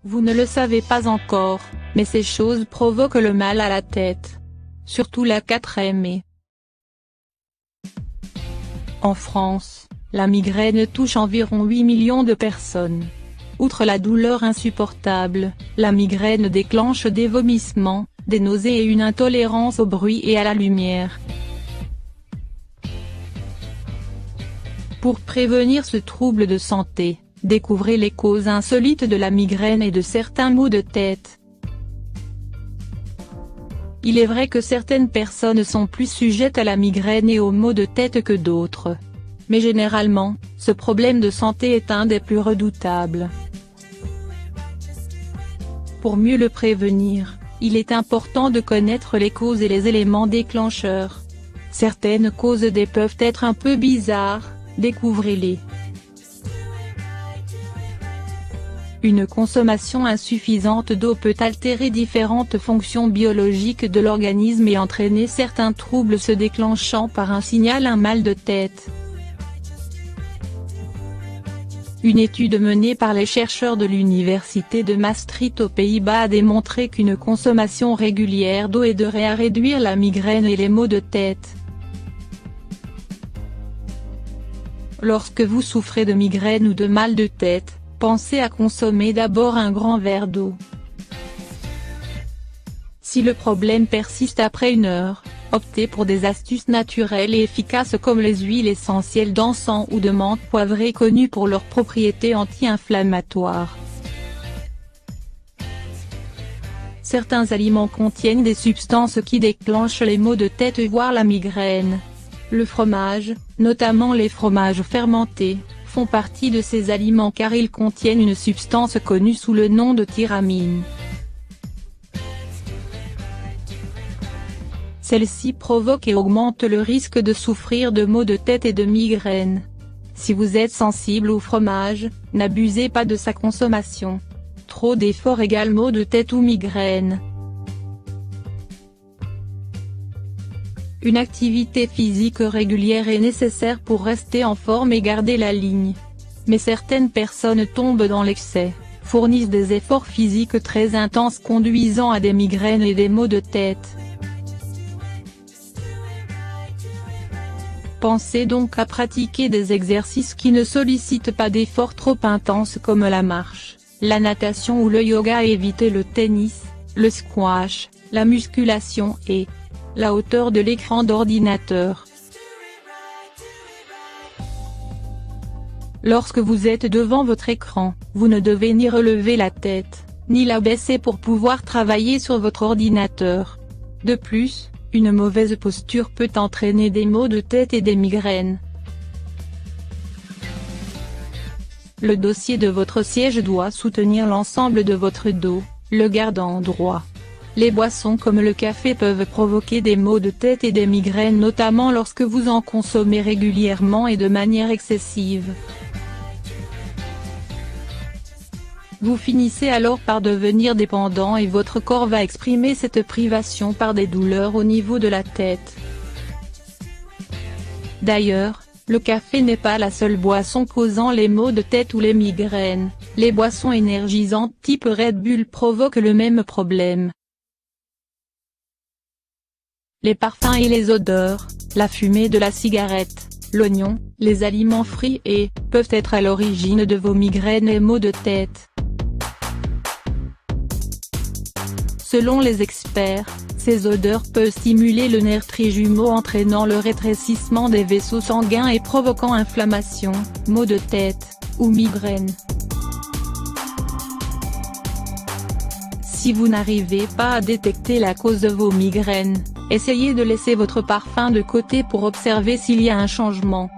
Vous ne le savez pas encore, mais ces choses provoquent le mal à la tête. Surtout la 4e. En France, la migraine touche environ 8 millions de personnes. Outre la douleur insupportable, la migraine déclenche des vomissements, des nausées et une intolérance au bruit et à la lumière. Pour prévenir ce trouble de santé, découvrez les causes insolites de la migraine et de certains maux de tête. Il est vrai que certaines personnes sont plus sujettes à la migraine et aux maux de tête que d'autres. Mais généralement, ce problème de santé est un des plus redoutables. Pour mieux le prévenir, il est important de connaître les causes et les éléments déclencheurs. Certaines causes peuvent être un peu bizarres, découvrez-les. Une consommation insuffisante d'eau peut altérer différentes fonctions biologiques de l'organisme et entraîner certains troubles se déclenchant par un mal de tête. Une étude menée par les chercheurs de l'université de Maastricht aux Pays-Bas a démontré qu'une consommation régulière d'eau aiderait à réduire la migraine et les maux de tête. Lorsque vous souffrez de migraine ou de mal de tête, pensez à consommer d'abord un grand verre d'eau. Si le problème persiste après 1 heure, optez pour des astuces naturelles et efficaces comme les huiles essentielles d'encens ou de menthe poivrée connues pour leurs propriétés anti-inflammatoires. Certains aliments contiennent des substances qui déclenchent les maux de tête voire la migraine. Le fromage, notamment les fromages fermentés, font partie de ces aliments car ils contiennent une substance connue sous le nom de tyramine. Celle-ci provoque et augmente le risque de souffrir de maux de tête et de migraine. Si vous êtes sensible au fromage, n'abusez pas de sa consommation. Trop d'efforts égale maux de tête ou migraine. Une activité physique régulière est nécessaire pour rester en forme et garder la ligne. Mais certaines personnes tombent dans l'excès, fournissent des efforts physiques très intenses conduisant à des migraines et des maux de tête. Pensez donc à pratiquer des exercices qui ne sollicitent pas d'efforts trop intenses comme la marche, la natation ou le yoga et évitez le tennis, le squash, la musculation et la hauteur de l'écran d'ordinateur. Lorsque vous êtes devant votre écran, vous ne devez ni relever la tête, ni la baisser pour pouvoir travailler sur votre ordinateur. De plus, une mauvaise posture peut entraîner des maux de tête et des migraines. Le dossier de votre siège doit soutenir l'ensemble de votre dos, le gardant droit. Les boissons comme le café peuvent provoquer des maux de tête et des migraines notamment lorsque vous en consommez régulièrement et de manière excessive. Vous finissez alors par devenir dépendant et votre corps va exprimer cette privation par des douleurs au niveau de la tête. D'ailleurs, le café n'est pas la seule boisson causant les maux de tête ou les migraines, les boissons énergisantes type Red Bull provoquent le même problème. Les parfums et les odeurs, la fumée de la cigarette, l'oignon, les aliments frits peuvent être à l'origine de vos migraines et maux de tête. Selon les experts, ces odeurs peuvent stimuler le nerf trijumeau entraînant le rétrécissement des vaisseaux sanguins et provoquant inflammation, maux de tête, ou migraine. Si vous n'arrivez pas à détecter la cause de vos migraines, essayez de laisser votre parfum de côté pour observer s'il y a un changement.